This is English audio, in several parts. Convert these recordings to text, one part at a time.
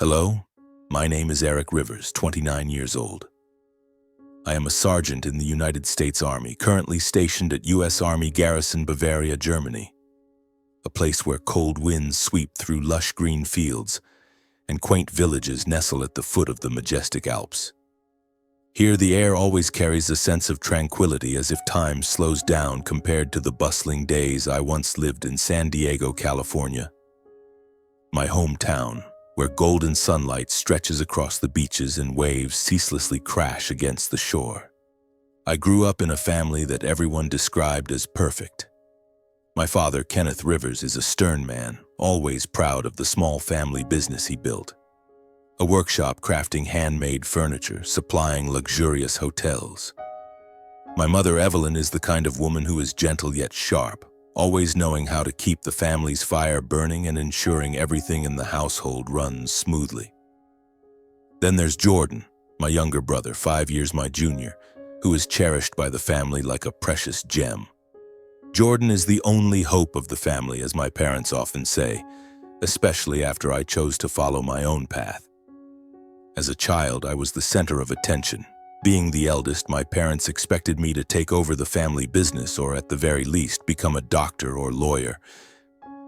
Hello, my name is Eric Rivers, 29 years old. I am a sergeant in the United States Army, currently stationed at U.S. Army Garrison, Bavaria, Germany, a place where cold winds sweep through lush green fields and quaint villages nestle at the foot of the majestic Alps. Here, the air always carries a sense of tranquility, as if time slows down compared to the bustling days I once lived in San Diego, California, my hometown, where golden sunlight stretches across the beaches and waves ceaselessly crash against the shore. I grew up in a family that everyone described as perfect. My father, Kenneth Rivers, is a stern man, always proud of the small family business he built. A workshop crafting handmade furniture, supplying luxurious hotels. My mother, Evelyn, is the kind of woman who is gentle yet sharp, always knowing how to keep the family's fire burning and ensuring everything in the household runs smoothly. Then there's Jordan, my younger brother, 5 years my junior, who is cherished by the family like a precious gem. Jordan is the only hope of the family, as my parents often say, especially after I chose to follow my own path. As a child, I was the center of attention. Being the eldest, my parents expected me to take over the family business, or at the very least, become a doctor or lawyer.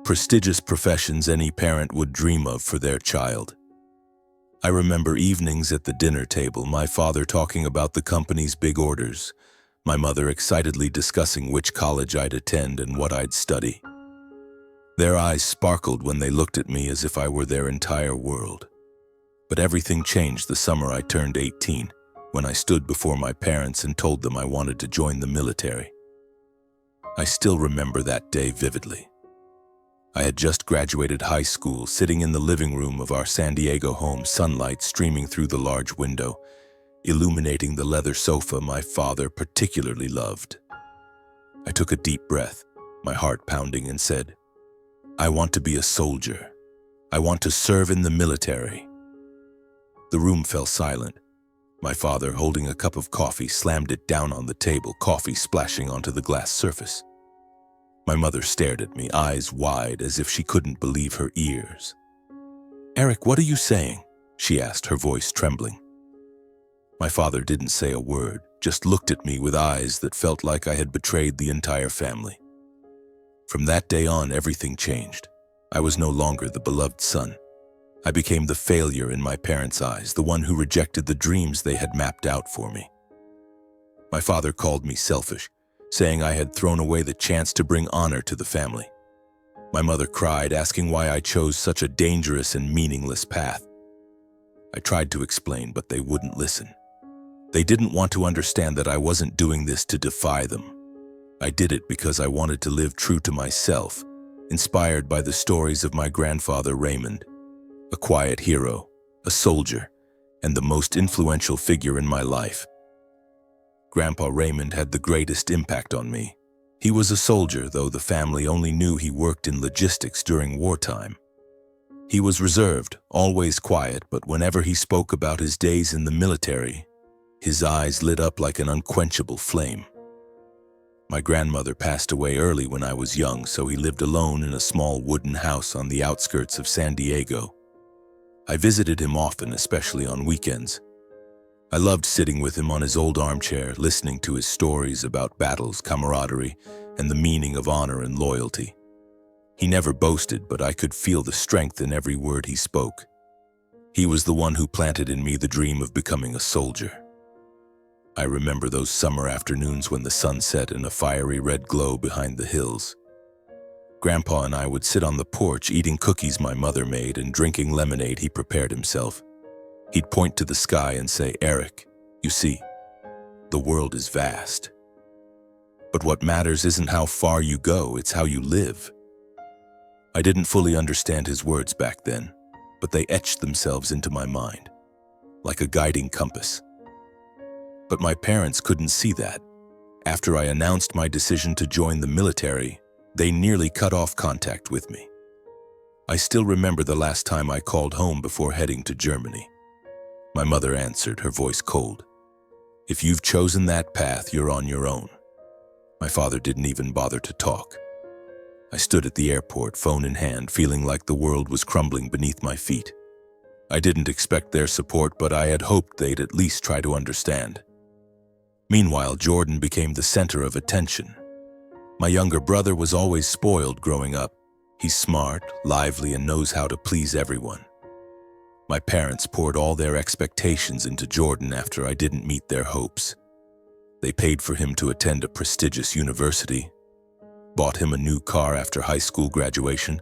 Prestigious professions any parent would dream of for their child. I remember evenings at the dinner table, my father talking about the company's big orders, my mother excitedly discussing which college I'd attend and what I'd study. Their eyes sparkled when they looked at me as if I were their entire world. But everything changed the summer I turned 18. When I stood before my parents and told them I wanted to join the military. I still remember that day vividly. I had just graduated high school, sitting in the living room of our San Diego home, sunlight streaming through the large window, illuminating the leather sofa my father particularly loved. I took a deep breath, my heart pounding, and said, "I want to be a soldier. I want to serve in the military." The room fell silent. My father, holding a cup of coffee, slammed it down on the table, coffee splashing onto the glass surface. My mother stared at me, eyes wide, as if she couldn't believe her ears. "Eric, what are you saying?" she asked, her voice trembling. My father didn't say a word, just looked at me with eyes that felt like I had betrayed the entire family. From that day on, everything changed. I was no longer the beloved son. I became the failure in my parents' eyes, the one who rejected the dreams they had mapped out for me. My father called me selfish, saying I had thrown away the chance to bring honor to the family. My mother cried, asking why I chose such a dangerous and meaningless path. I tried to explain, but they wouldn't listen. They didn't want to understand that I wasn't doing this to defy them. I did it because I wanted to live true to myself, inspired by the stories of my grandfather Raymond. A quiet hero, a soldier, and the most influential figure in my life. Grandpa Raymond had the greatest impact on me. He was a soldier, though the family only knew he worked in logistics during wartime. He was reserved, always quiet, but whenever he spoke about his days in the military, his eyes lit up like an unquenchable flame. My grandmother passed away early when I was young, so he lived alone in a small wooden house on the outskirts of San Diego. I visited him often, especially on weekends. I loved sitting with him on his old armchair, listening to his stories about battles, camaraderie, and the meaning of honor and loyalty. He never boasted, but I could feel the strength in every word he spoke. He was the one who planted in me the dream of becoming a soldier. I remember those summer afternoons when the sun set in a fiery red glow behind the hills. Grandpa and I would sit on the porch eating cookies my mother made and drinking lemonade he prepared himself. He'd point to the sky and say, "Eric, you see, the world is vast. But what matters isn't how far you go, it's how you live." I didn't fully understand his words back then, but they etched themselves into my mind, like a guiding compass. But my parents couldn't see that. After I announced my decision to join the military, they nearly cut off contact with me. I still remember the last time I called home before heading to Germany. My mother answered, her voice cold. "If you've chosen that path, you're on your own." My father didn't even bother to talk. I stood at the airport, phone in hand, feeling like the world was crumbling beneath my feet. I didn't expect their support, but I had hoped they'd at least try to understand. Meanwhile, Jordan became the center of attention. My younger brother was always spoiled growing up. He's smart, lively, and knows how to please everyone. My parents poured all their expectations into Jordan after I didn't meet their hopes. They paid for him to attend a prestigious university, bought him a new car after high school graduation,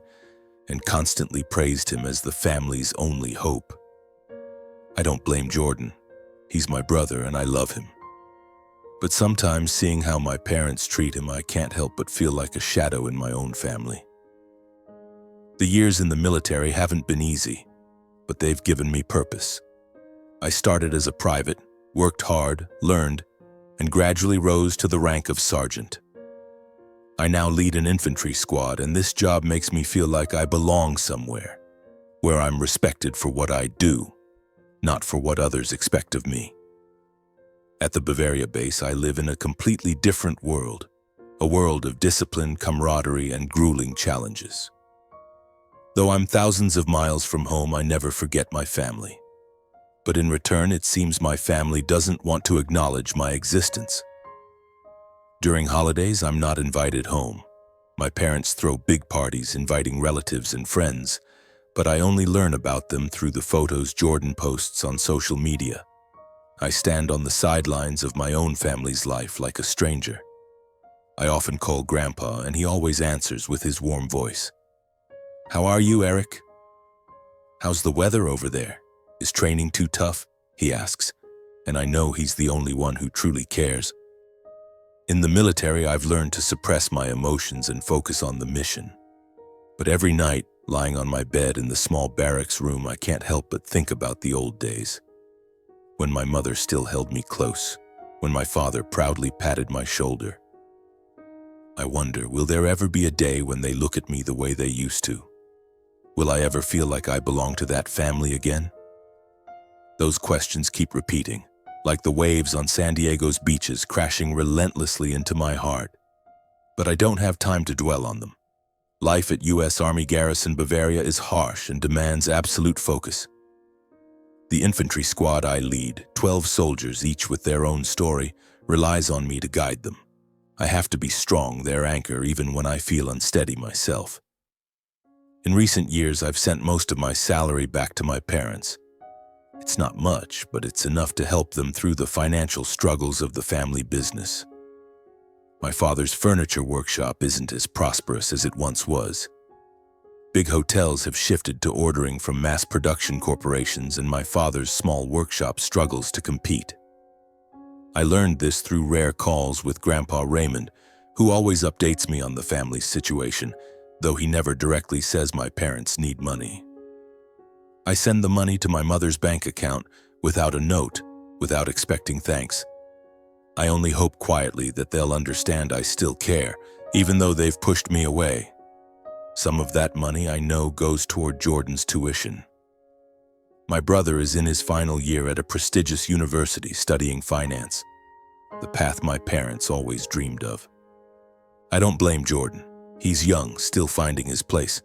and constantly praised him as the family's only hope. I don't blame Jordan. He's my brother and I love him. But sometimes seeing how my parents treat him, I can't help but feel like a shadow in my own family. The years in the military haven't been easy, but they've given me purpose. I started as a private, worked hard, learned, and gradually rose to the rank of sergeant. I now lead an infantry squad, and this job makes me feel like I belong somewhere, where I'm respected for what I do, not for what others expect of me. At the Bavaria base, I live in a completely different world, a world of discipline, camaraderie, and grueling challenges. Though I'm thousands of miles from home, I never forget my family. But in return, it seems my family doesn't want to acknowledge my existence. During holidays, I'm not invited home. My parents throw big parties inviting relatives and friends, but I only learn about them through the photos Jordan posts on social media. I stand on the sidelines of my own family's life like a stranger. I often call Grandpa, and he always answers with his warm voice. "How are you, Eric? How's the weather over there? Is training too tough?" he asks, and I know he's the only one who truly cares. In the military, I've learned to suppress my emotions and focus on the mission. But every night, lying on my bed in the small barracks room, I can't help but think about the old days. When my mother still held me close, when my father proudly patted my shoulder. I wonder, will there ever be a day when they look at me the way they used to? Will I ever feel like I belong to that family again? Those questions keep repeating, like the waves on San Diego's beaches crashing relentlessly into my heart. But I don't have time to dwell on them. Life at U.S. Army Garrison Bavaria is harsh and demands absolute focus. The infantry squad I lead, 12 soldiers, each with their own story, relies on me to guide them. I have to be strong, their anchor, even when I feel unsteady myself. In recent years, I've sent most of my salary back to my parents. It's not much, but it's enough to help them through the financial struggles of the family business. My father's furniture workshop isn't as prosperous as it once was. Big hotels have shifted to ordering from mass production corporations, and my father's small workshop struggles to compete. I learned this through rare calls with Grandpa Raymond, who always updates me on the family's situation, though he never directly says my parents need money. I send the money to my mother's bank account without a note, without expecting thanks. I only hope quietly that they'll understand I still care, even though they've pushed me away. Some of that money I know goes toward Jordan's tuition. My brother is in his final year at a prestigious university studying finance, the path my parents always dreamed of. I don't blame Jordan. He's young, still finding his place.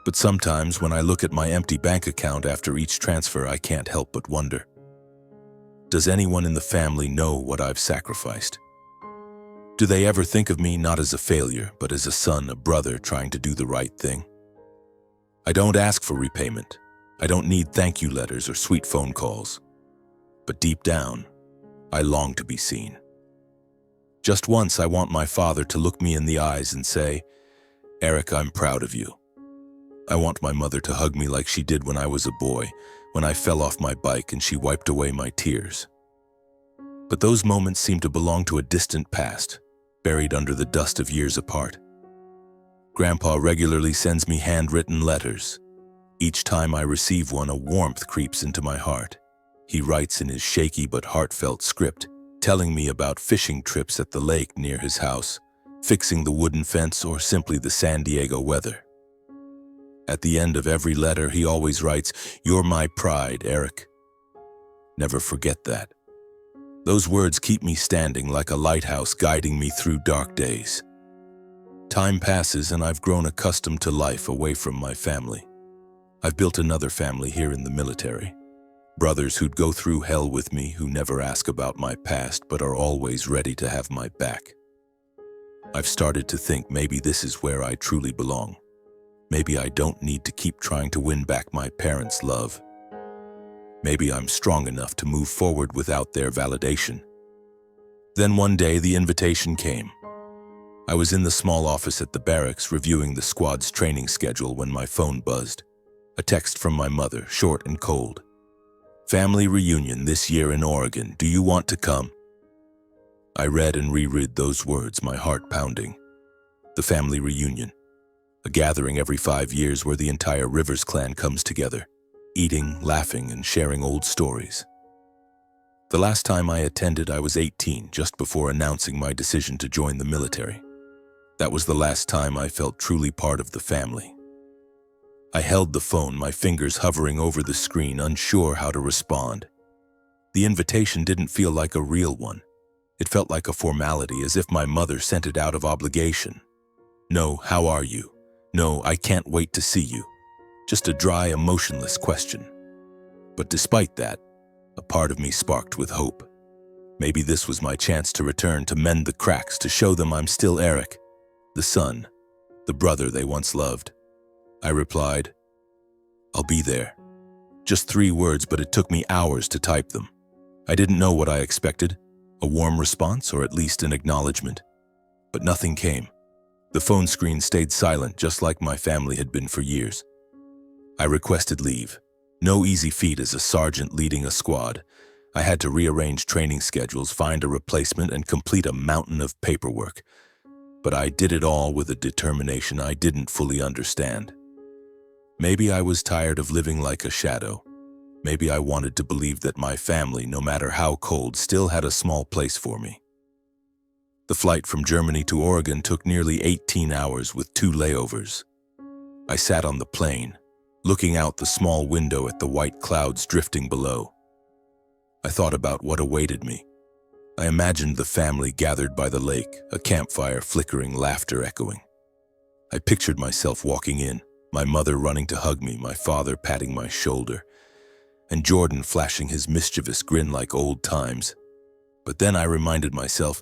But sometimes when I look at my empty bank account after each transfer, I can't help but wonder, does anyone in the family know what I've sacrificed? Do they ever think of me not as a failure, but as a son, a brother trying to do the right thing? I don't ask for repayment. I don't need thank you letters or sweet phone calls. But deep down, I long to be seen. Just once, I want my father to look me in the eyes and say, "Eric, I'm proud of you." I want my mother to hug me like she did when I was a boy, when I fell off my bike and she wiped away my tears. But those moments seem to belong to a distant past, buried under the dust of years apart. Grandpa regularly sends me handwritten letters. Each time I receive one, a warmth creeps into my heart. He writes in his shaky but heartfelt script, telling me about fishing trips at the lake near his house, fixing the wooden fence, or simply the San Diego weather. At the end of every letter, he always writes, "You're my pride, Eric." Never forget that. Those words keep me standing like a lighthouse, guiding me through dark days. Time passes and I've grown accustomed to life away from my family. I've built another family here in the military. Brothers who'd go through hell with me, who never ask about my past but are always ready to have my back. I've started to think maybe this is where I truly belong. Maybe I don't need to keep trying to win back my parents' love. Maybe I'm strong enough to move forward without their validation. Then one day the invitation came. I was in the small office at the barracks reviewing the squad's training schedule when my phone buzzed. A text from my mother, short and cold. "Family reunion this year in Oregon. Do you want to come?" I read and reread those words, my heart pounding. The family reunion. A gathering every 5 years where the entire Rivers clan comes together, eating, laughing, and sharing old stories. The last time I attended, I was 18, just before announcing my decision to join the military. That was the last time I felt truly part of the family. I held the phone, my fingers hovering over the screen, unsure how to respond. The invitation didn't feel like a real one. It felt like a formality, as if my mother sent it out of obligation. "No, how are you? No, I can't wait to see you." Just a dry, emotionless question. But despite that, a part of me sparked with hope. Maybe this was my chance to return, to mend the cracks, to show them I'm still Eric, the son, the brother they once loved. I replied, "I'll be there." Just 3 words, but it took me hours to type them. I didn't know what I expected, a warm response or at least an acknowledgement. But nothing came. The phone screen stayed silent, just like my family had been for years. I requested leave. No easy feat as a sergeant leading a squad. I had to rearrange training schedules, find a replacement, and complete a mountain of paperwork. But I did it all with a determination I didn't fully understand. Maybe I was tired of living like a shadow. Maybe I wanted to believe that my family, no matter how cold, still had a small place for me. The flight from Germany to Oregon took nearly 18 hours with 2 layovers. I sat on the plane, looking out the small window at the white clouds drifting below. I thought about what awaited me. I imagined the family gathered by the lake, a campfire flickering, laughter echoing. I pictured myself walking in, my mother running to hug me, my father patting my shoulder, and Jordan flashing his mischievous grin like old times. But then I reminded myself,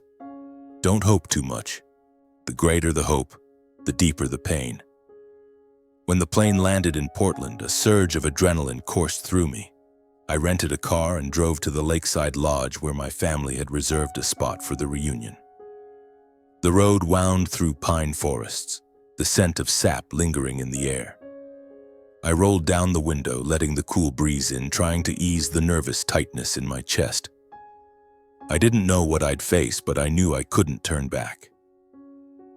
don't hope too much. The greater the hope, the deeper the pain. When the plane landed in Portland, a surge of adrenaline coursed through me. I rented a car and drove to the lakeside lodge where my family had reserved a spot for the reunion. The road wound through pine forests, the scent of sap lingering in the air. I rolled down the window, letting the cool breeze in, trying to ease the nervous tightness in my chest. I didn't know what I'd face, but I knew I couldn't turn back.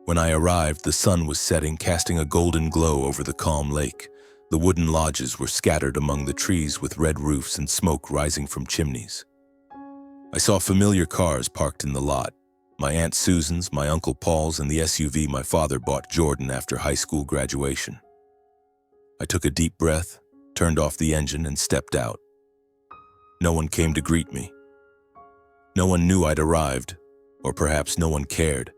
When I arrived, the sun was setting, casting a golden glow over the calm lake. The wooden lodges were scattered among the trees with red roofs and smoke rising from chimneys. I saw familiar cars parked in the lot. My Aunt Susan's, my Uncle Paul's, and the SUV my father bought Jordan after high school graduation. I took a deep breath, turned off the engine, and stepped out. No one came to greet me. No one knew I'd arrived, or perhaps no one cared.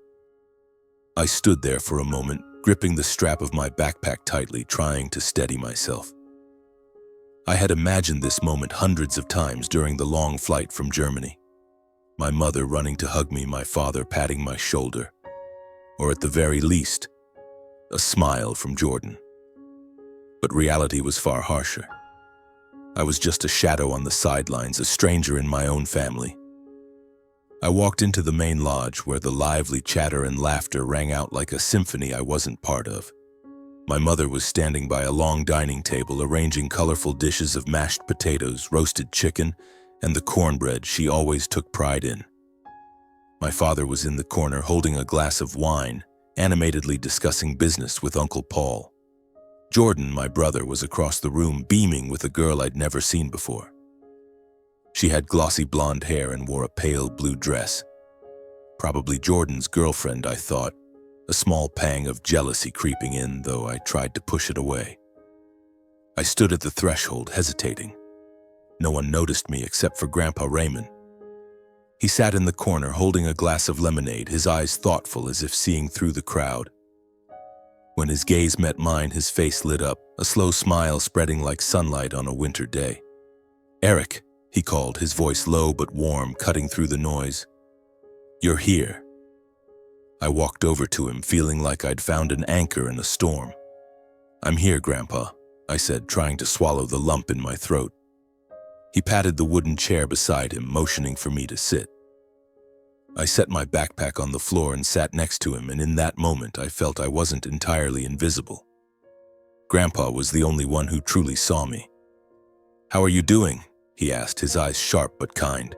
I stood there for a moment, gripping the strap of my backpack tightly, trying to steady myself. I had imagined this moment hundreds of times during the long flight from Germany. My mother running to hug me, my father patting my shoulder, or at the very least, a smile from Jordan. But reality was far harsher. I was just a shadow on the sidelines, a stranger in my own family. I walked into the main lodge where the lively chatter and laughter rang out like a symphony I wasn't part of. My mother was standing by a long dining table, arranging colorful dishes of mashed potatoes, roasted chicken, and the cornbread she always took pride in. My father was in the corner holding a glass of wine, animatedly discussing business with Uncle Paul. Jordan, my brother, was across the room, beaming with a girl I'd never seen before. She had glossy blonde hair and wore a pale blue dress. Probably Jordan's girlfriend, I thought, a small pang of jealousy creeping in, though I tried to push it away. I stood at the threshold, hesitating. No one noticed me except for Grandpa Raymond. He sat in the corner holding a glass of lemonade, his eyes thoughtful as if seeing through the crowd. When his gaze met mine, his face lit up, a slow smile spreading like sunlight on a winter day. "Eric," he called, his voice low but warm, cutting through the noise. "You're here." I walked over to him, feeling like I'd found an anchor in a storm. "I'm here, Grandpa," I said, trying to swallow the lump in my throat. He patted the wooden chair beside him, motioning for me to sit. I set my backpack on the floor and sat next to him, and in that moment I felt I wasn't entirely invisible. Grandpa was the only one who truly saw me. "How are you doing?" he asked, his eyes sharp but kind.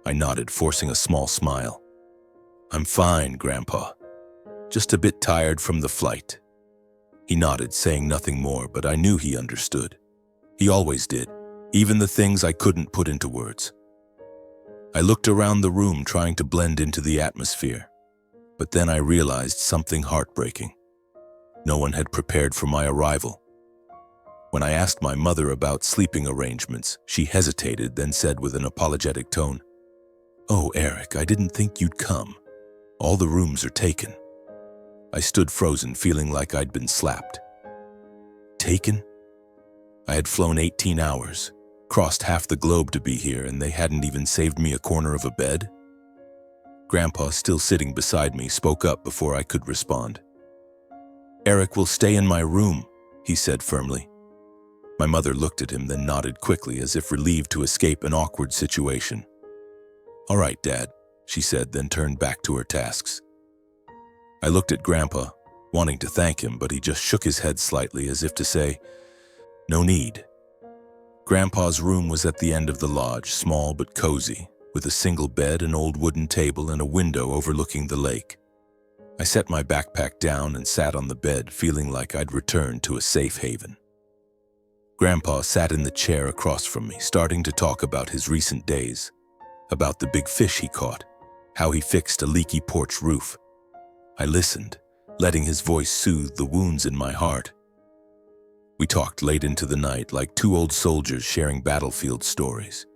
I nodded, forcing a small smile. "I'm fine, Grandpa. Just a bit tired from the flight." He nodded, saying nothing more, but I knew he understood. He always did, even the things I couldn't put into words. I looked around the room, trying to blend into the atmosphere. But then I realized something heartbreaking. No one had prepared for my arrival. When I asked my mother about sleeping arrangements, she hesitated, then said with an apologetic tone, "Oh, Eric, I didn't think you'd come. All the rooms are taken." I stood frozen, feeling like I'd been slapped. Taken? I had flown 18 hours, crossed half the globe to be here, and they hadn't even saved me a corner of a bed? Grandpa, still sitting beside me, spoke up before I could respond. "Eric will stay in my room," he said firmly. My mother looked at him, then nodded quickly, as if relieved to escape an awkward situation. "All right, Dad," she said, then turned back to her tasks. I looked at Grandpa, wanting to thank him, but he just shook his head slightly, as if to say, "No need." Grandpa's room was at the end of the lodge, small but cozy, with a single bed, an old wooden table, and a window overlooking the lake. I set my backpack down and sat on the bed, feeling like I'd returned to a safe haven. Grandpa sat in the chair across from me, starting to talk about his recent days, about the big fish he caught, how he fixed a leaky porch roof. I listened, letting his voice soothe the wounds in my heart. We talked late into the night, like two old soldiers sharing battlefield stories.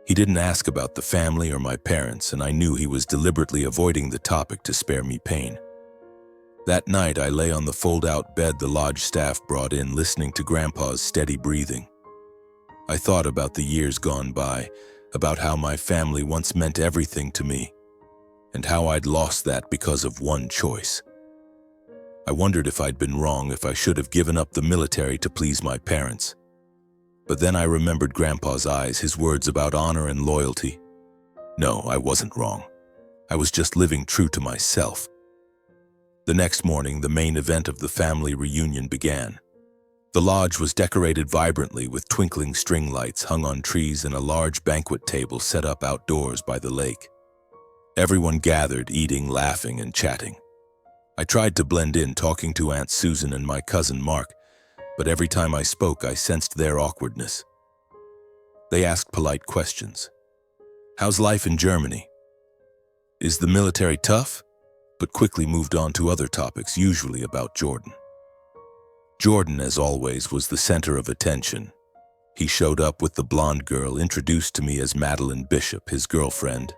He didn't ask about the family or my parents, and I knew he was deliberately avoiding the topic to spare me pain. That night, I lay on the fold-out bed the lodge staff brought in, listening to Grandpa's steady breathing. I thought about the years gone by, about how my family once meant everything to me, and how I'd lost that because of one choice. I wondered if I'd been wrong, if I should have given up the military to please my parents. But then I remembered Grandpa's eyes, his words about honor and loyalty. No, I wasn't wrong. I was just living true to myself. The next morning, the main event of the family reunion began. The lodge was decorated vibrantly with twinkling string lights hung on trees and a large banquet table set up outdoors by the lake. Everyone gathered, eating, laughing, and chatting. I tried to blend in, talking to Aunt Susan and my cousin Mark, but every time I spoke, I sensed their awkwardness. They asked polite questions. "How's life in Germany? Is the military tough?" But quickly moved on to other topics, usually about Jordan. Jordan, as always, was the center of attention. He showed up with the blonde girl, introduced to me as Madeline Bishop, his girlfriend.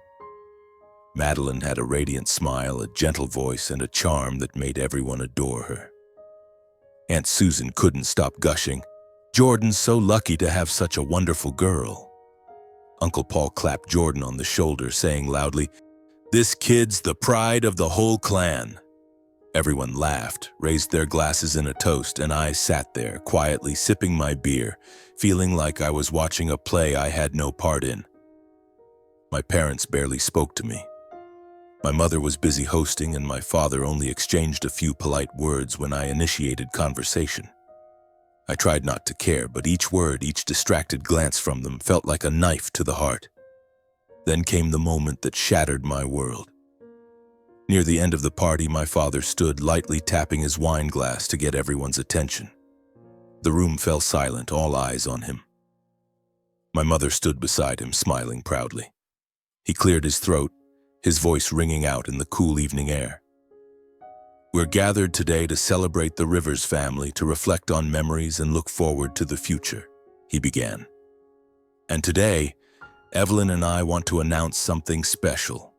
Madeline had a radiant smile, a gentle voice, and a charm that made everyone adore her. Aunt Susan couldn't stop gushing. "Jordan's so lucky to have such a wonderful girl." Uncle Paul clapped Jordan on the shoulder, saying loudly, "This kid's the pride of the whole clan." Everyone laughed, raised their glasses in a toast, and I sat there, quietly sipping my beer, feeling like I was watching a play I had no part in. My parents barely spoke to me. My mother was busy hosting, and my father only exchanged a few polite words when I initiated conversation. I tried not to care, but each word, each distracted glance from them felt like a knife to the heart. Then came the moment that shattered my world. Near the end of the party, my father stood, lightly tapping his wine glass to get everyone's attention. The room fell silent, all eyes on him. My mother stood beside him, smiling proudly. He cleared his throat, his voice ringing out in the cool evening air. "We're gathered today to celebrate the Rivers family, to reflect on memories and look forward to the future," he began. "And today, Evelyn and I want to announce something special.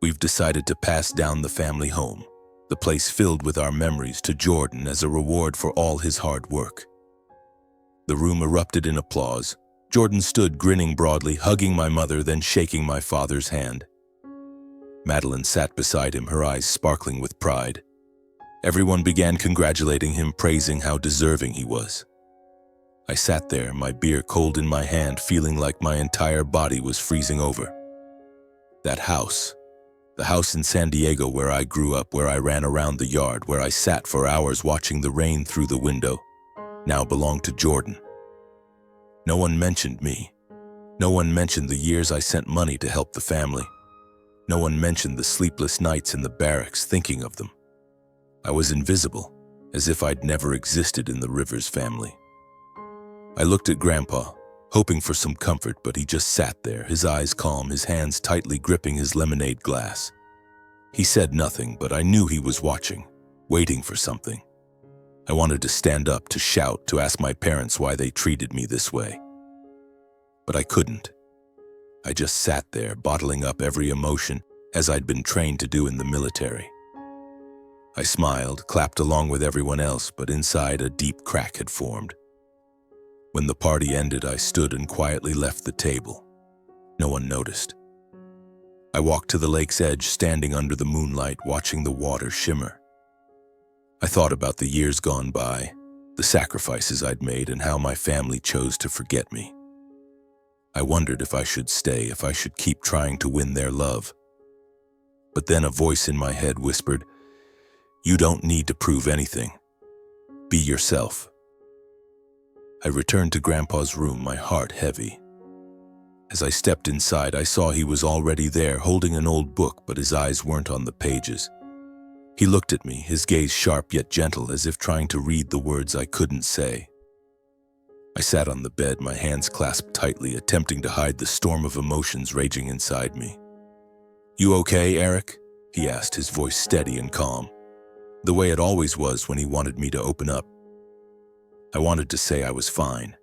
We've decided to pass down the family home, the place filled with our memories to Jordan as a reward for all his hard work. The room erupted in applause. Jordan stood grinning broadly, hugging my mother, then shaking my father's hand. Madeline sat beside him, her eyes sparkling with pride. Everyone began congratulating him, praising how deserving he was. I sat there, my beer cold in my hand, feeling like my entire body was freezing over. That house, the house in San Diego where I grew up, where I ran around the yard, where I sat for hours watching the rain through the window, now belonged to Jordan. No one mentioned me. No one mentioned the years I sent money to help the family. No one mentioned the sleepless nights in the barracks thinking of them. I was invisible, as if I'd never existed in the Rivers family. I looked at Grandpa, hoping for some comfort, but he just sat there, his eyes calm, his hands tightly gripping his lemonade glass. He said nothing, but I knew he was watching, waiting for something. I wanted to stand up, to shout, to ask my parents why they treated me this way. But I couldn't. I just sat there, bottling up every emotion, as I'd been trained to do in the military. I smiled, clapped along with everyone else, but inside a deep crack had formed. When the party ended, I stood and quietly left the table. No one noticed. I walked to the lake's edge, standing under the moonlight, watching the water shimmer. I thought about the years gone by, the sacrifices I'd made, and how my family chose to forget me. I wondered if I should stay, if I should keep trying to win their love. But then a voice in my head whispered, "You don't need to prove anything. Be yourself." I returned to Grandpa's room, my heart heavy. As I stepped inside, I saw he was already there, holding an old book, but his eyes weren't on the pages. He looked at me, his gaze sharp yet gentle, as if trying to read the words I couldn't say. I sat on the bed, my hands clasped tightly, attempting to hide the storm of emotions raging inside me. "You okay, Eric?" he asked, his voice steady and calm, the way it always was when he wanted me to open up. I wanted to say I was fine,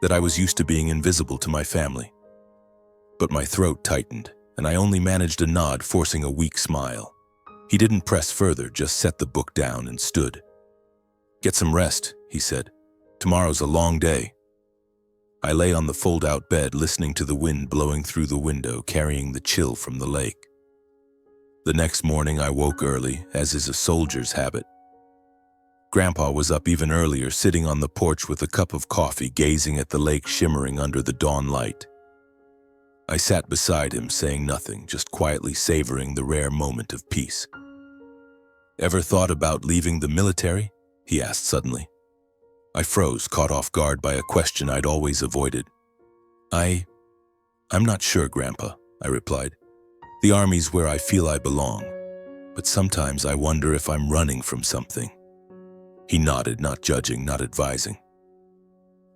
that I was used to being invisible to my family. But my throat tightened, and I only managed a nod, forcing a weak smile. He didn't press further, just set the book down and stood. "Get some rest," he said. "Tomorrow's a long day." I lay on the fold-out bed, listening to the wind blowing through the window, carrying the chill from the lake. The next morning I woke early, as is a soldier's habit. Grandpa was up even earlier, sitting on the porch with a cup of coffee, gazing at the lake shimmering under the dawn light. I sat beside him, saying nothing, just quietly savoring the rare moment of peace. "Ever thought about leaving the military?" he asked suddenly. I froze, caught off guard by a question I'd always avoided. I'm not sure, Grandpa," I replied. "The Army's where I feel I belong, but sometimes I wonder if I'm running from something." He nodded, not judging, not advising.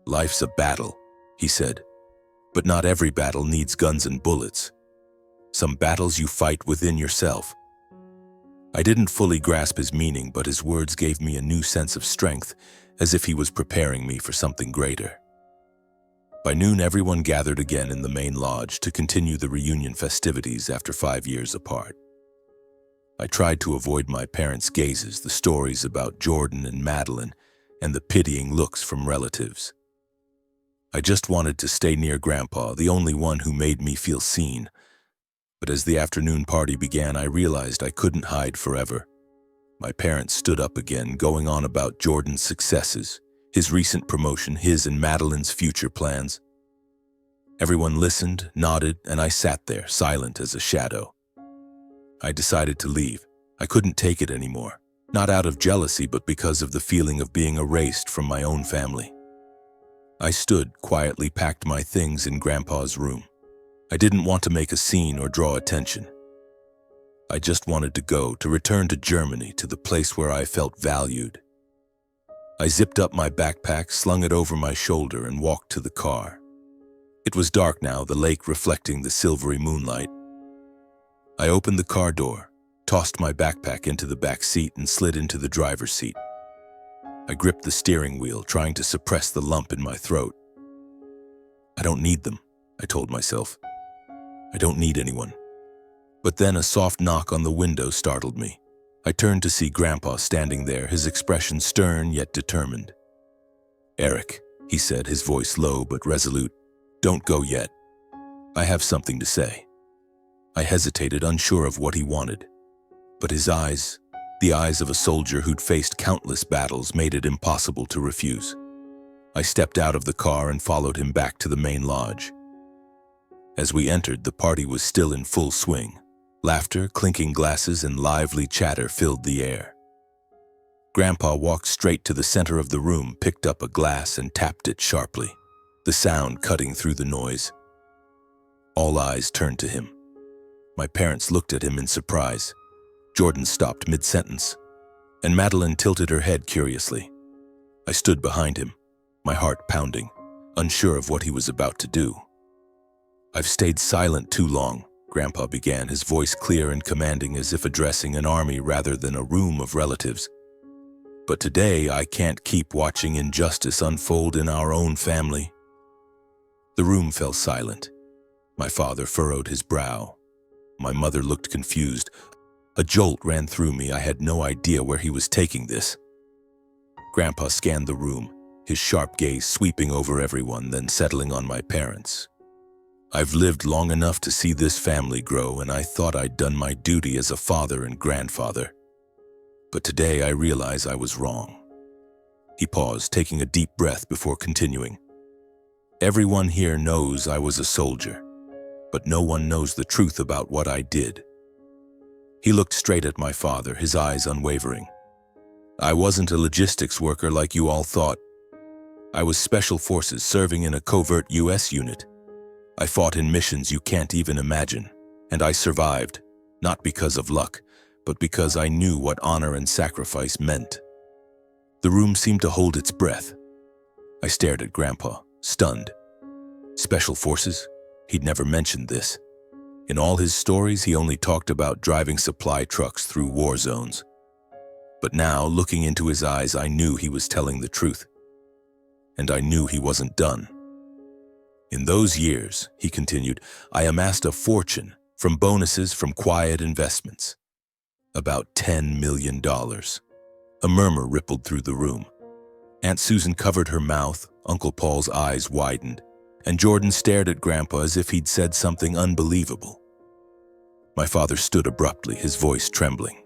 "Life's a battle," he said, "but not every battle needs guns and bullets. Some battles you fight within yourself." I didn't fully grasp his meaning, but his words gave me a new sense of strength, as if he was preparing me for something greater. By noon, everyone gathered again in the main lodge to continue the reunion festivities after 5 years apart. I tried to avoid my parents' gazes, the stories about Jordan and Madeline, and the pitying looks from relatives. I just wanted to stay near Grandpa, the only one who made me feel seen. But as the afternoon party began, I realized I couldn't hide forever. My parents stood up again, going on about Jordan's successes, his recent promotion, his and Madeline's future plans. Everyone listened, nodded, and I sat there, silent as a shadow. I decided to leave. I couldn't take it anymore, not out of jealousy, but because of the feeling of being erased from my own family. I stood, quietly packed my things in Grandpa's room. I didn't want to make a scene or draw attention. I just wanted to go, to return to Germany, to the place where I felt valued. I zipped up my backpack, slung it over my shoulder, and walked to the car. It was dark now, the lake reflecting the silvery moonlight. I opened the car door, tossed my backpack into the back seat, and slid into the driver's seat. I gripped the steering wheel, trying to suppress the lump in my throat. "I don't need them," I told myself. "I don't need anyone." But then a soft knock on the window startled me. I turned to see Grandpa standing there, his expression stern yet determined. "Eric," he said, his voice low but resolute, "don't go yet. I have something to say." I hesitated, unsure of what he wanted. But his eyes, the eyes of a soldier who'd faced countless battles, made it impossible to refuse. I stepped out of the car and followed him back to the main lodge. As we entered, the party was still in full swing. Laughter, clinking glasses, and lively chatter filled the air. Grandpa walked straight to the center of the room, picked up a glass and tapped it sharply, the sound cutting through the noise. All eyes turned to him. My parents looked at him in surprise. Jordan stopped mid-sentence, and Madeline tilted her head curiously. I stood behind him, my heart pounding, unsure of what he was about to do. "I've stayed silent too long," Grandpa began, his voice clear and commanding, as if addressing an army rather than a room of relatives. "But today I can't keep watching injustice unfold in our own family." The room fell silent. My father furrowed his brow. My mother looked confused. A jolt ran through me. I had no idea where he was taking this. Grandpa scanned the room, his sharp gaze sweeping over everyone, then settling on my parents. "I've lived long enough to see this family grow, and I thought I'd done my duty as a father and grandfather. But today I realize I was wrong." He paused, taking a deep breath before continuing. "Everyone here knows I was a soldier, but no one knows the truth about what I did." He looked straight at my father, his eyes unwavering. "I wasn't a logistics worker like you all thought. I was special forces serving in a covert U.S. unit. I fought in missions you can't even imagine, and I survived, not because of luck, but because I knew what honor and sacrifice meant." The room seemed to hold its breath. I stared at Grandpa, stunned. Special forces? He'd never mentioned this. In all his stories, he only talked about driving supply trucks through war zones. But now, looking into his eyes, I knew he was telling the truth. And I knew he wasn't done. "In those years," he continued, "I amassed a fortune from bonuses from quiet investments. About $10 million. A murmur rippled through the room. Aunt Susan covered her mouth, Uncle Paul's eyes widened, and Jordan stared at Grandpa as if he'd said something unbelievable. My father stood abruptly, his voice trembling.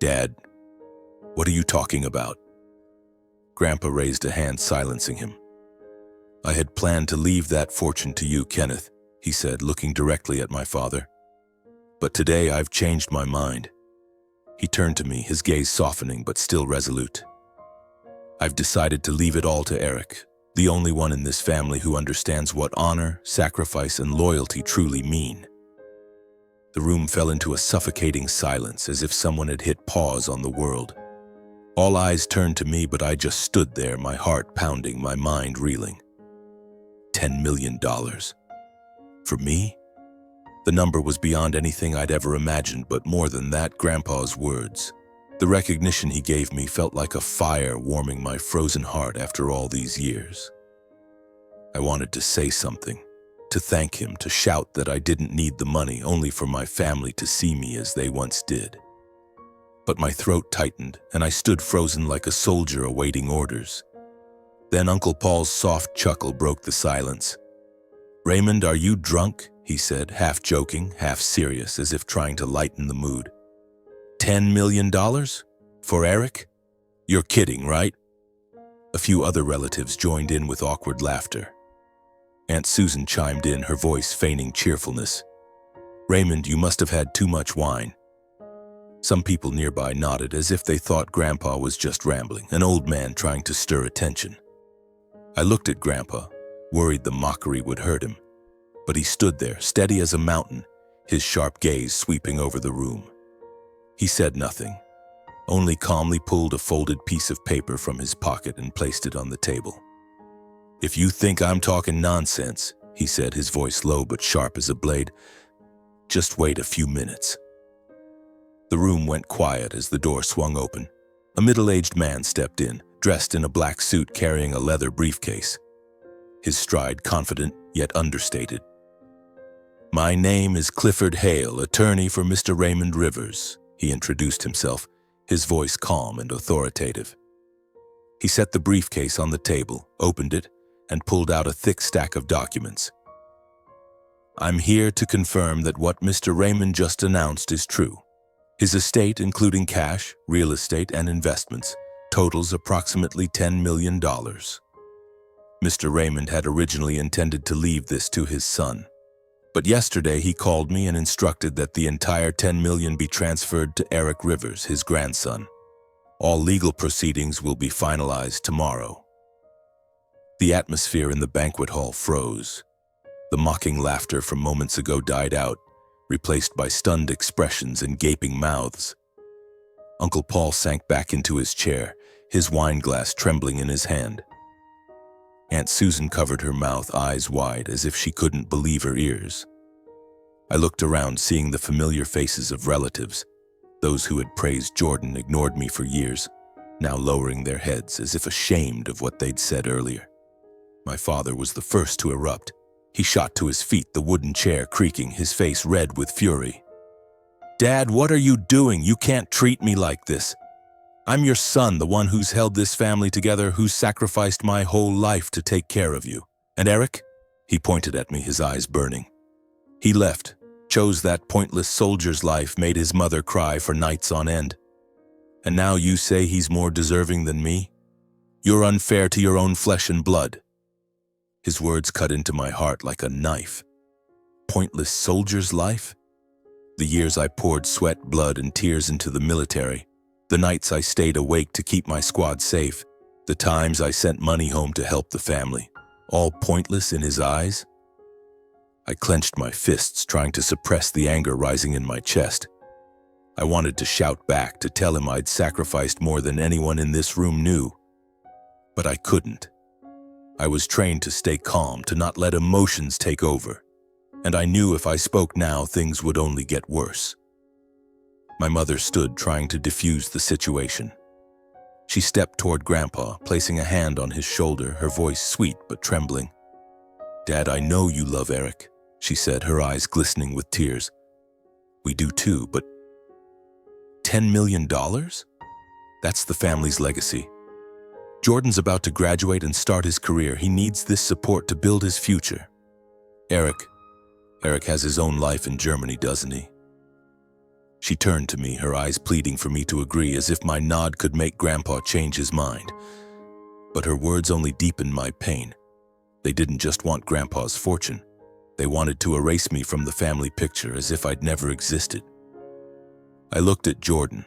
"Dad, what are you talking about?" Grandpa raised a hand, silencing him. "I had planned to leave that fortune to you, Kenneth," he said, looking directly at my father. "But today I've changed my mind." He turned to me, his gaze softening but still resolute. "I've decided to leave it all to Eric, the only one in this family who understands what honor, sacrifice, and loyalty truly mean." The room fell into a suffocating silence, as if someone had hit pause on the world. All eyes turned to me, but I just stood there, my heart pounding, my mind reeling. $10 million. For me? The number was beyond anything I'd ever imagined, but more than that, Grandpa's words. The recognition he gave me felt like a fire warming my frozen heart after all these years. I wanted to say something, to thank him, to shout that I didn't need the money, only for my family to see me as they once did. But my throat tightened, and I stood frozen like a soldier awaiting orders. Then Uncle Paul's soft chuckle broke the silence. "Raymond, are you drunk?" he said, half joking, half serious, as if trying to lighten the mood. $10 million? For Eric? You're kidding, right? A few other relatives joined in with awkward laughter. Aunt Susan chimed in, her voice feigning cheerfulness. "Raymond, you must have had too much wine." Some people nearby nodded, as if they thought Grandpa was just rambling, an old man trying to stir attention. I looked at Grandpa, worried the mockery would hurt him. But he stood there, steady as a mountain, his sharp gaze sweeping over the room. He said nothing, only calmly pulled a folded piece of paper from his pocket and placed it on the table. "If you think I'm talking nonsense," he said, his voice low but sharp as a blade, "just wait a few minutes." The room went quiet as the door swung open. A middle-aged man stepped in, dressed in a black suit carrying a leather briefcase. His stride confident yet understated. "My name is Clifford Hale, attorney for Mr. Raymond Rivers," He introduced himself, his voice calm and authoritative. He set the briefcase on the table, opened it, and pulled out a thick stack of documents. I'm here to confirm that what Mr. Raymond just announced is true. His estate, including cash, real estate, and investments, totals approximately $10 million. Mr. Raymond had originally intended to leave this to his son. But yesterday he called me and instructed that the entire $10 million be transferred to Eric Rivers, his grandson. All legal proceedings will be finalized tomorrow. The atmosphere in the banquet hall froze. The mocking laughter from moments ago died out, replaced by stunned expressions and gaping mouths. Uncle Paul sank back into his chair, his wine glass trembling in his hand. Aunt Susan covered her mouth, eyes wide, as if she couldn't believe her ears. I looked around, seeing the familiar faces of relatives. Those who had praised Jordan ignored me for years, now lowering their heads as if ashamed of what they'd said earlier. My father was the first to erupt. He shot to his feet, the wooden chair creaking, his face red with fury. "Dad, what are you doing? You can't treat me like this. I'm your son, the one who's held this family together, who's sacrificed my whole life to take care of you. And Eric?" He pointed at me, his eyes burning. "He left, chose that pointless soldier's life, made his mother cry for nights on end. And now you say he's more deserving than me? You're unfair to your own flesh and blood." His words cut into my heart like a knife. Pointless soldier's life? The years I poured sweat, blood, and tears into the military, the nights I stayed awake to keep my squad safe, the times I sent money home to help the family, all pointless in his eyes? I clenched my fists, trying to suppress the anger rising in my chest. I wanted to shout back, to tell him I'd sacrificed more than anyone in this room knew. But I couldn't. I was trained to stay calm, to not let emotions take over. And I knew if I spoke now, things would only get worse. My mother stood, trying to defuse the situation. She stepped toward Grandpa, placing a hand on his shoulder, her voice sweet but trembling. "Dad, I know you love Eric," she said, her eyes glistening with tears. "We do too, but $10 million? That's the family's legacy. Jordan's about to graduate and start his career. He needs this support to build his future. Eric has his own life in Germany, doesn't he?" She turned to me, her eyes pleading for me to agree, as if my nod could make Grandpa change his mind. But her words only deepened my pain. They didn't just want Grandpa's fortune. They wanted to erase me from the family picture, as if I'd never existed. I looked at Jordan.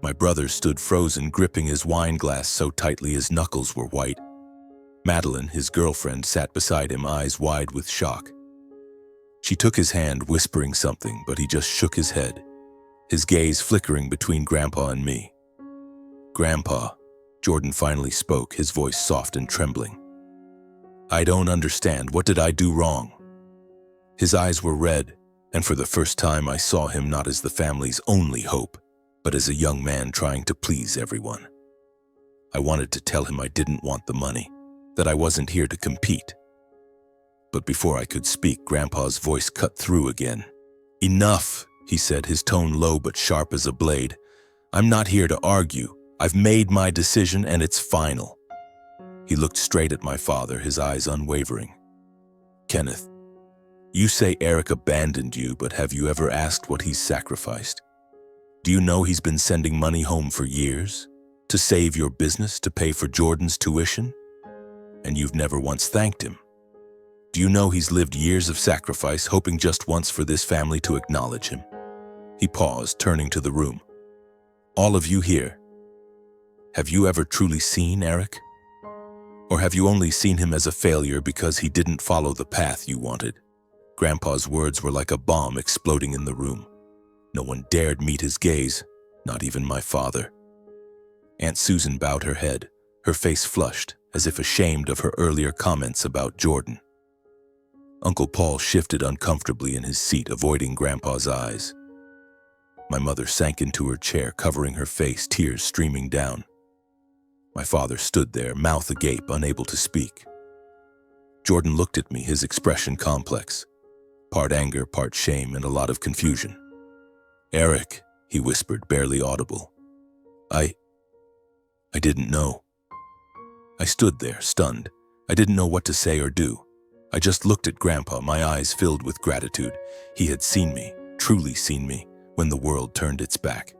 My brother stood frozen, gripping his wine glass so tightly his knuckles were white. Madeline, his girlfriend, sat beside him, eyes wide with shock. She took his hand, whispering something, but he just shook his head, his gaze flickering between Grandpa and me. "Grandpa," Jordan finally spoke, his voice soft and trembling. "I don't understand. What did I do wrong?" His eyes were red, and for the first time I saw him not as the family's only hope, but as a young man trying to please everyone. I wanted to tell him I didn't want the money, that I wasn't here to compete. But before I could speak, Grandpa's voice cut through again. "Enough," he said, his tone low but sharp as a blade. "I'm not here to argue. I've made my decision and it's final." He looked straight at my father, his eyes unwavering. "Kenneth, you say Eric abandoned you, but have you ever asked what he's sacrificed? Do you know he's been sending money home for years? To save your business, to pay for Jordan's tuition? And you've never once thanked him. Do you know he's lived years of sacrifice, hoping just once for this family to acknowledge him?" He paused, turning to the room. "All of you here, have you ever truly seen Eric? Or have you only seen him as a failure because he didn't follow the path you wanted?" Grandpa's words were like a bomb exploding in the room. No one dared meet his gaze, not even my father. Aunt Susan bowed her head, her face flushed, as if ashamed of her earlier comments about Jordan. Uncle Paul shifted uncomfortably in his seat, avoiding Grandpa's eyes. My mother sank into her chair, covering her face, tears streaming down. My father stood there, mouth agape, unable to speak. Jordan looked at me, his expression complex, part anger, part shame, and a lot of confusion. "Eric," he whispered, barely audible. I didn't know. I stood there, stunned. I didn't know what to say or do. I just looked at Grandpa, my eyes filled with gratitude. He had seen me, truly seen me, when the world turned its back.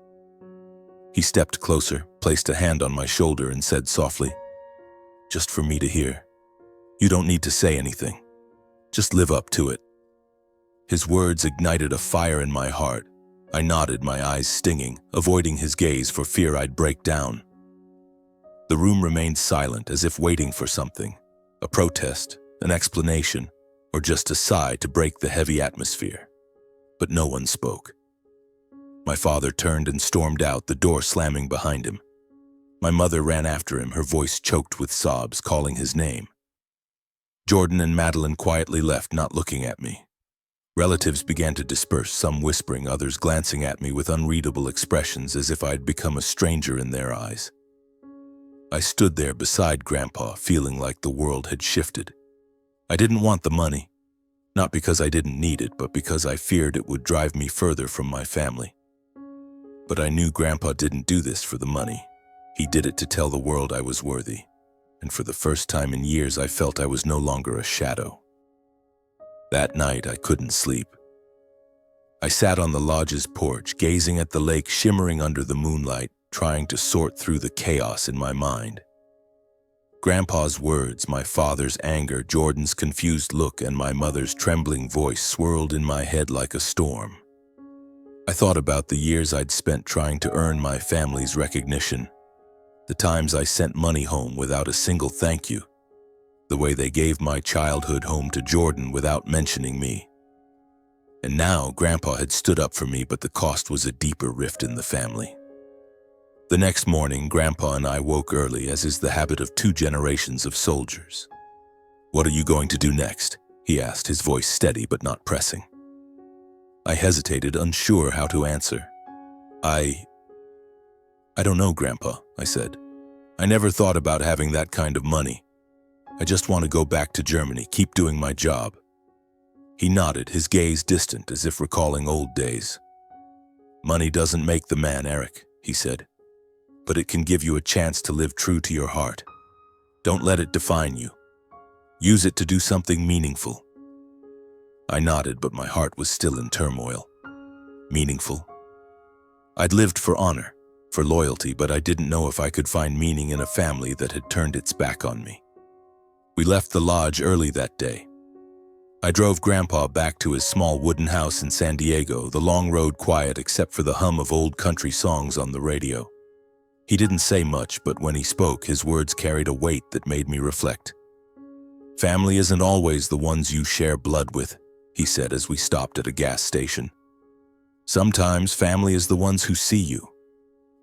He stepped closer, placed a hand on my shoulder, and said softly, "Just for me to hear. You don't need to say anything. Just live up to it." His words ignited a fire in my heart. I nodded, my eyes stinging, avoiding his gaze for fear I'd break down. The room remained silent, as if waiting for something, a protest, an explanation, or just a sigh to break the heavy atmosphere. But no one spoke. My father turned and stormed out, the door slamming behind him. My mother ran after him, her voice choked with sobs, calling his name. Jordan and Madeline quietly left, not looking at me. Relatives began to disperse, some whispering, others glancing at me with unreadable expressions, as if I'd become a stranger in their eyes. I stood there beside Grandpa, feeling like the world had shifted. I didn't want the money, not because I didn't need it, but because I feared it would drive me further from my family. But I knew Grandpa didn't do this for the money. He did it to tell the world I was worthy. And for the first time in years, I felt I was no longer a shadow. That night, I couldn't sleep. I sat on the lodge's porch, gazing at the lake shimmering under the moonlight, trying to sort through the chaos in my mind. Grandpa's words, my father's anger, Jordan's confused look, and my mother's trembling voice swirled in my head like a storm. I thought about the years I'd spent trying to earn my family's recognition, the times I sent money home without a single thank you, the way they gave my childhood home to Jordan without mentioning me. And now Grandpa had stood up for me, but the cost was a deeper rift in the family. The next morning, Grandpa and I woke early, as is the habit of 2 generations of soldiers. "What are you going to do next?" he asked, his voice steady but not pressing. I hesitated, unsure how to answer. I don't know, Grandpa, I said. I never thought about having that kind of money. I just want to go back to Germany, keep doing my job. He nodded, his gaze distant, as if recalling old days. "Money doesn't make the man, Eric," he said, "but it can give you a chance to live true to your heart. Don't let it define you. Use it to do something meaningful." I nodded, but my heart was still in turmoil. Meaningful? I'd lived for honor, for loyalty, but I didn't know if I could find meaning in a family that had turned its back on me. We left the lodge early that day. I drove Grandpa back to his small wooden house in San Diego, the long road quiet except for the hum of old country songs on the radio. He didn't say much, but when he spoke, his words carried a weight that made me reflect. "Family isn't always the ones you share blood with," he said as we stopped at a gas station. "Sometimes family is the ones who see you,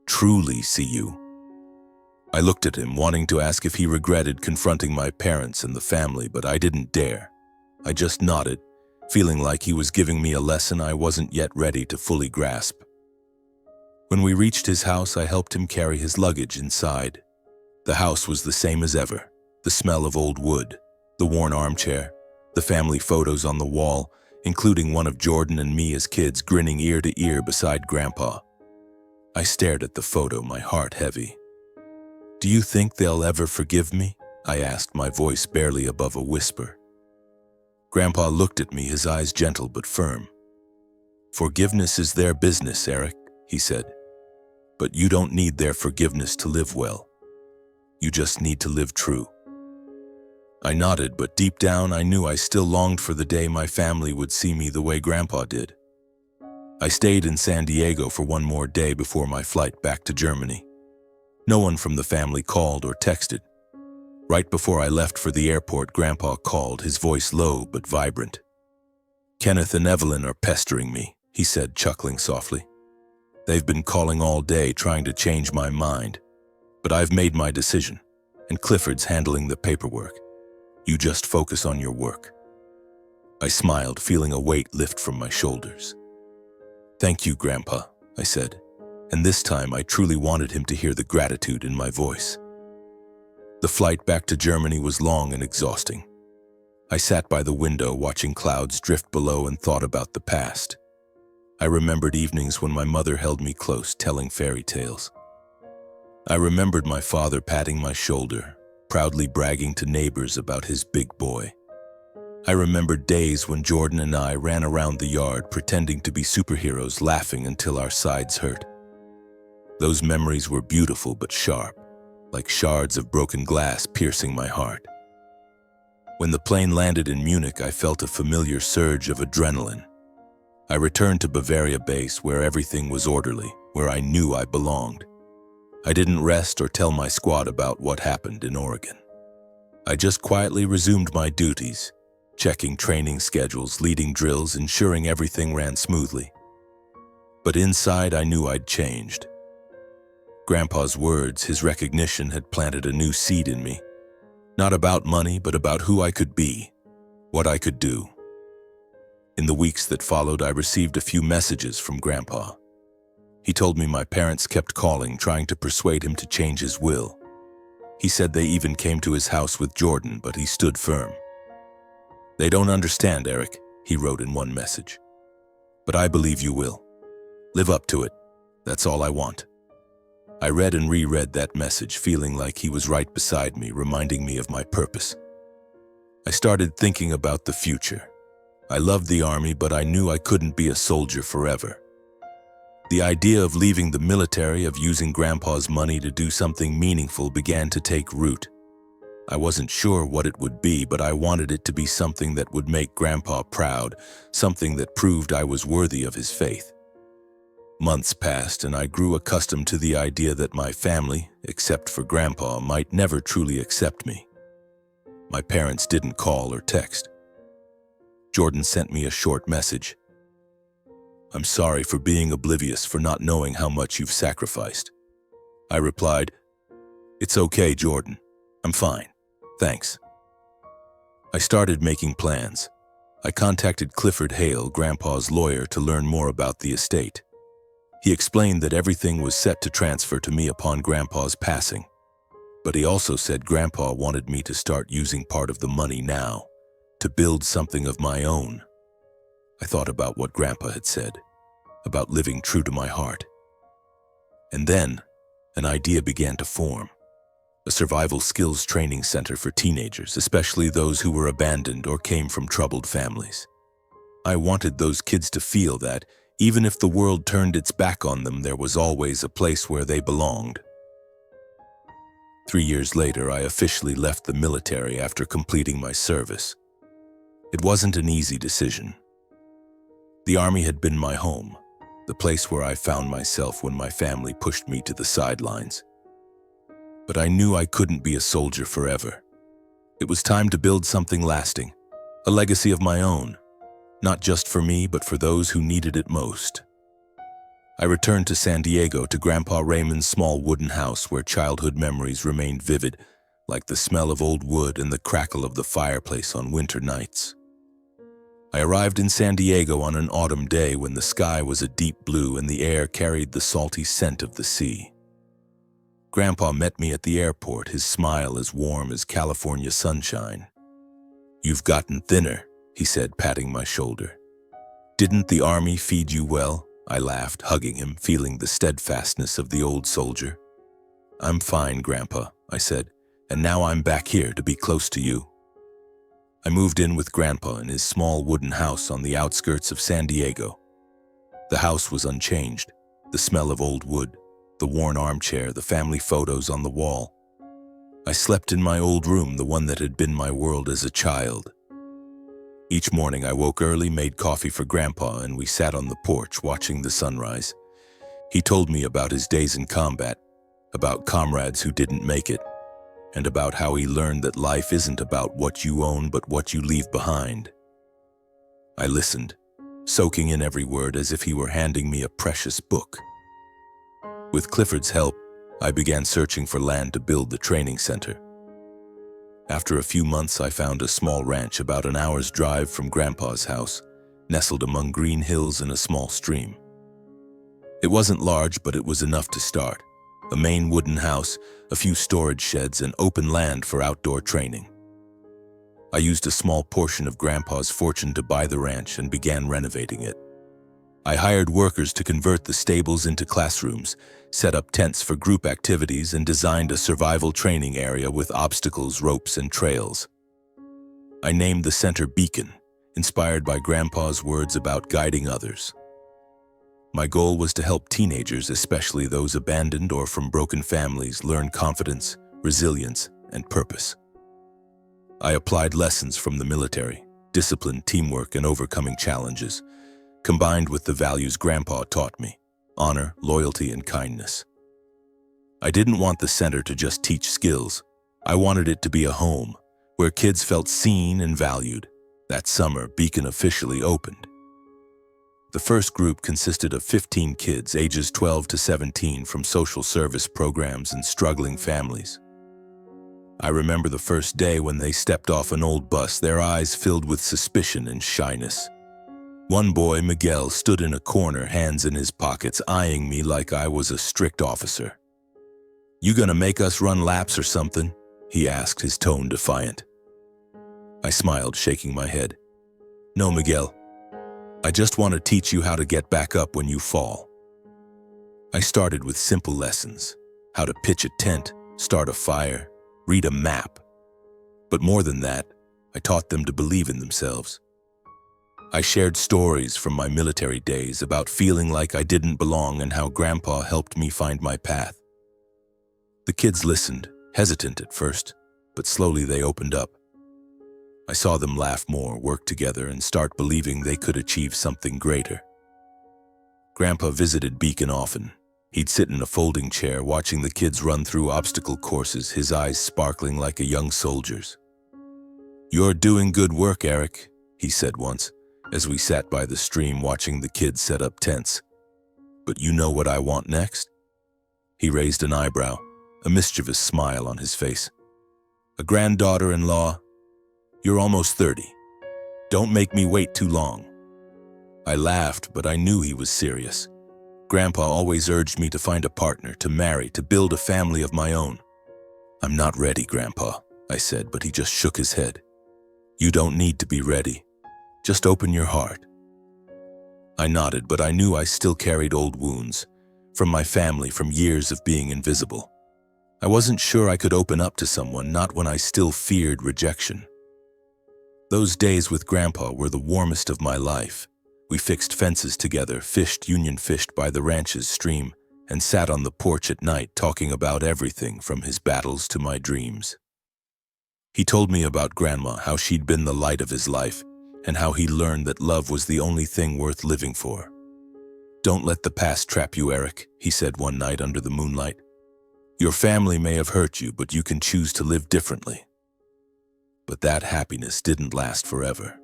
truly see you." I looked at him, wanting to ask if he regretted confronting my parents and the family, but I didn't dare. I just nodded, feeling like he was giving me a lesson I wasn't yet ready to fully grasp. When we reached his house, I helped him carry his luggage inside. The house was the same as ever, the smell of old wood, the worn armchair, the family photos on the wall, including one of Jordan and me as kids grinning ear to ear beside Grandpa. I stared at the photo, my heart heavy. "Do you think they'll ever forgive me?" I asked, my voice barely above a whisper. Grandpa looked at me, his eyes gentle but firm. "Forgiveness is their business, Eric," he said. "But you don't need their forgiveness to live well. You just need to live true." I nodded, but deep down I knew I still longed for the day my family would see me the way Grandpa did. I stayed in San Diego for one more day before my flight back to Germany. No one from the family called or texted. Right before I left for the airport, Grandpa called, his voice low but vibrant. "Kenneth and Evelyn are pestering me," he said, chuckling softly. "They've been calling all day, trying to change my mind. But I've made my decision, and Clifford's handling the paperwork. You just focus on your work." I smiled, feeling a weight lift from my shoulders. "Thank you, Grandpa," I said, and this time I truly wanted him to hear the gratitude in my voice. The flight back to Germany was long and exhausting. I sat by the window watching clouds drift below and thought about the past. I remembered evenings when my mother held me close, telling fairy tales. I remembered my father patting my shoulder, proudly bragging to neighbors about his big boy. I remembered days when Jordan and I ran around the yard pretending to be superheroes, laughing until our sides hurt. Those memories were beautiful but sharp, like shards of broken glass piercing my heart. When the plane landed in Munich, I felt a familiar surge of adrenaline. I returned to Bavaria base where everything was orderly, where I knew I belonged. I didn't rest or tell my squad about what happened in Oregon. I just quietly resumed my duties, checking training schedules, leading drills, ensuring everything ran smoothly. But inside, I knew I'd changed. Grandpa's words, his recognition, had planted a new seed in me. Not about money, but about who I could be, what I could do. In the weeks that followed, I received a few messages from Grandpa. He told me my parents kept calling, trying to persuade him to change his will. He said they even came to his house with Jordan, but he stood firm. "They don't understand, Eric," he wrote in one message. "But I believe you will. Live up to it. That's all I want." I read and reread that message, feeling like he was right beside me, reminding me of my purpose. I started thinking about the future. I loved the Army, but I knew I couldn't be a soldier forever. The idea of leaving the military, of using Grandpa's money to do something meaningful, began to take root. I wasn't sure what it would be, but I wanted it to be something that would make Grandpa proud, something that proved I was worthy of his faith. Months passed, and I grew accustomed to the idea that my family, except for Grandpa, might never truly accept me. My parents didn't call or text. Jordan sent me a short message. "I'm sorry for being oblivious, for not knowing how much you've sacrificed." I replied, "It's okay, Jordan. I'm fine. Thanks." I started making plans. I contacted Clifford Hale, Grandpa's lawyer, to learn more about the estate. He explained that everything was set to transfer to me upon Grandpa's passing. But he also said Grandpa wanted me to start using part of the money now, to build something of my own. I thought about what Grandpa had said, about living true to my heart. And then, an idea began to form. A survival skills training center for teenagers, especially those who were abandoned or came from troubled families. I wanted those kids to feel that, even if the world turned its back on them, there was always a place where they belonged. 3 years later, I officially left the military after completing my service. It wasn't an easy decision. The Army had been my home, the place where I found myself when my family pushed me to the sidelines. But I knew I couldn't be a soldier forever. It was time to build something lasting, a legacy of my own, not just for me, but for those who needed it most. I returned to San Diego, to Grandpa Raymond's small wooden house where childhood memories remained vivid, like the smell of old wood and the crackle of the fireplace on winter nights. I arrived in San Diego on an autumn day when the sky was a deep blue and the air carried the salty scent of the sea. Grandpa met me at the airport, his smile as warm as California sunshine. "You've gotten thinner," he said, patting my shoulder. "Didn't the Army feed you well?" I laughed, hugging him, feeling the steadfastness of the old soldier. "I'm fine, Grandpa," I said, "and now I'm back here to be close to you." I moved in with Grandpa in his small wooden house on the outskirts of San Diego. The house was unchanged, the smell of old wood, the worn armchair, the family photos on the wall. I slept in my old room, the one that had been my world as a child. Each morning I woke early, made coffee for Grandpa, and we sat on the porch watching the sunrise. He told me about his days in combat, about comrades who didn't make it, and about how he learned that life isn't about what you own but what you leave behind. I listened, soaking in every word as if he were handing me a precious book. With Clifford's help, I began searching for land to build the training center. After a few months, I found a small ranch about an hour's drive from Grandpa's house, nestled among green hills and a small stream. It wasn't large, but it was enough to start. A main wooden house, a few storage sheds, and open land for outdoor training. I used a small portion of Grandpa's fortune to buy the ranch and began renovating it. I hired workers to convert the stables into classrooms, set up tents for group activities, and designed a survival training area with obstacles, ropes, and trails. I named the center Beacon, inspired by Grandpa's words about guiding others. My goal was to help teenagers, especially those abandoned or from broken families, learn confidence, resilience, and purpose. I applied lessons from the military, discipline, teamwork, and overcoming challenges, combined with the values Grandpa taught me: honor, loyalty, and kindness. I didn't want the center to just teach skills. I wanted it to be a home where kids felt seen and valued. That summer, Beacon officially opened. The first group consisted of 15 kids ages 12 to 17 from social service programs and struggling families. I remember the first day when they stepped off an old bus, their eyes filled with suspicion and shyness. One boy, Miguel, stood in a corner, hands in his pockets, eyeing me like I was a strict officer. "You gonna make us run laps or something?" he asked, his tone defiant. I smiled, shaking my head. "No, Miguel. I just want to teach you how to get back up when you fall." I started with simple lessons: how to pitch a tent, start a fire, read a map. But more than that, I taught them to believe in themselves. I shared stories from my military days about feeling like I didn't belong and how Grandpa helped me find my path. The kids listened, hesitant at first, but slowly they opened up. I saw them laugh more, work together, and start believing they could achieve something greater. Grandpa visited Beacon often. He'd sit in a folding chair watching the kids run through obstacle courses, his eyes sparkling like a young soldier's. "You're doing good work, Eric," he said once, as we sat by the stream watching the kids set up tents. "But you know what I want next?" He raised an eyebrow, a mischievous smile on his face. "A granddaughter-in-law? You're almost 30. Don't make me wait too long." I laughed, but I knew he was serious. Grandpa always urged me to find a partner, to marry, to build a family of my own. "I'm not ready, Grandpa," I said, but he just shook his head. "You don't need to be ready. Just open your heart." I nodded, but I knew I still carried old wounds from my family, from years of being invisible. I wasn't sure I could open up to someone, not when I still feared rejection. Those days with Grandpa were the warmest of my life. We fixed fences together, fished union fished by the ranch's stream, and sat on the porch at night talking about everything from his battles to my dreams. He told me about Grandma, how she'd been the light of his life, and how he learned that love was the only thing worth living for. "Don't let the past trap you, Eric," he said one night under the moonlight. "Your family may have hurt you, but you can choose to live differently." But that happiness didn't last forever.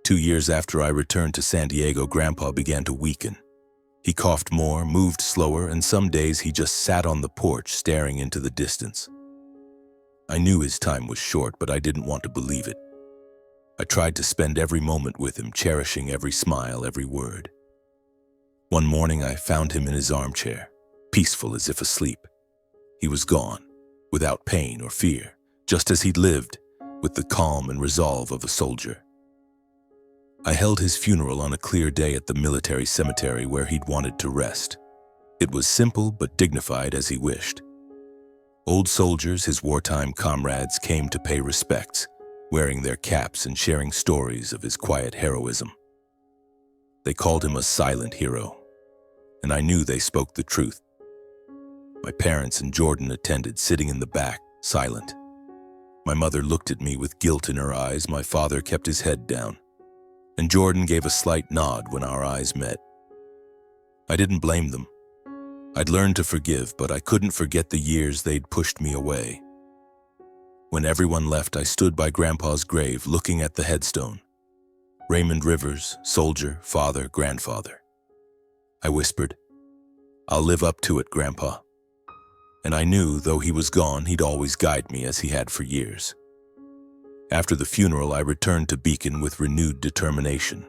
2 years after I returned to San Diego, Grandpa began to weaken. He coughed more, moved slower, and some days he just sat on the porch staring into the distance. I knew his time was short, but I didn't want to believe it. I tried to spend every moment with him, cherishing every smile, every word. One morning I found him in his armchair, peaceful as if asleep. He was gone, without pain or fear, just as he'd lived, with the calm and resolve of a soldier. I held his funeral on a clear day at the military cemetery where he'd wanted to rest. It was simple but dignified, as he wished. Old soldiers, his wartime comrades, came to pay respects, wearing their caps and sharing stories of his quiet heroism. They called him a silent hero, and I knew they spoke the truth. My parents and Jordan attended, sitting in the back, silent. My mother looked at me with guilt in her eyes. My father kept his head down, and Jordan gave a slight nod when our eyes met. I didn't blame them. I'd learned to forgive, but I couldn't forget the years they'd pushed me away. When everyone left, I stood by Grandpa's grave, looking at the headstone. Raymond Rivers, soldier, father, grandfather. I whispered, "I'll live up to it, Grandpa." And I knew, though he was gone, he'd always guide me as he had for years. After the funeral, I returned to Beacon with renewed determination.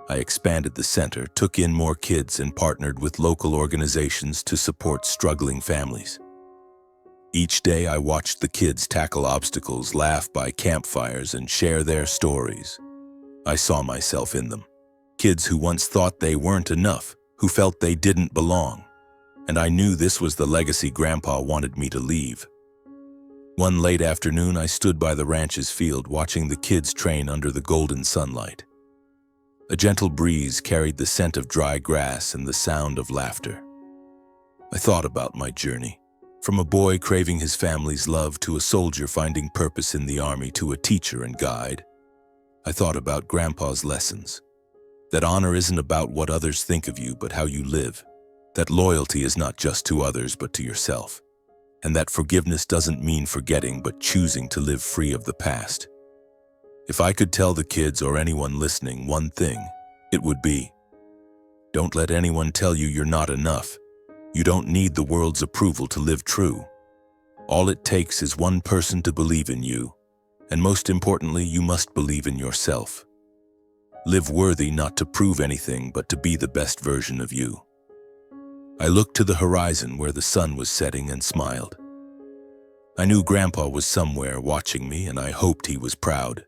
I expanded the center, took in more kids, and partnered with local organizations to support struggling families. Each day I watched the kids tackle obstacles, laugh by campfires, and share their stories. I saw myself in them, Kids who once thought they weren't enough, who felt they didn't belong. And I knew this was the legacy Grandpa wanted me to leave. One late afternoon, I stood by the ranch's field watching the kids train under the golden sunlight. A gentle breeze carried the scent of dry grass and the sound of laughter. I thought about my journey, from a boy craving his family's love to a soldier finding purpose in the army to a teacher and guide. I thought about Grandpa's lessons, that honor isn't about what others think of you but how you live, that loyalty is not just to others but to yourself, and that forgiveness doesn't mean forgetting but choosing to live free of the past. If I could tell the kids or anyone listening one thing, it would be, don't let anyone tell you you're not enough. You don't need the world's approval to live true. All it takes is one person to believe in you, and most importantly, you must believe in yourself. Live worthy not to prove anything but to be the best version of you. I looked to the horizon where the sun was setting and smiled. I knew Grandpa was somewhere watching me, and I hoped he was proud.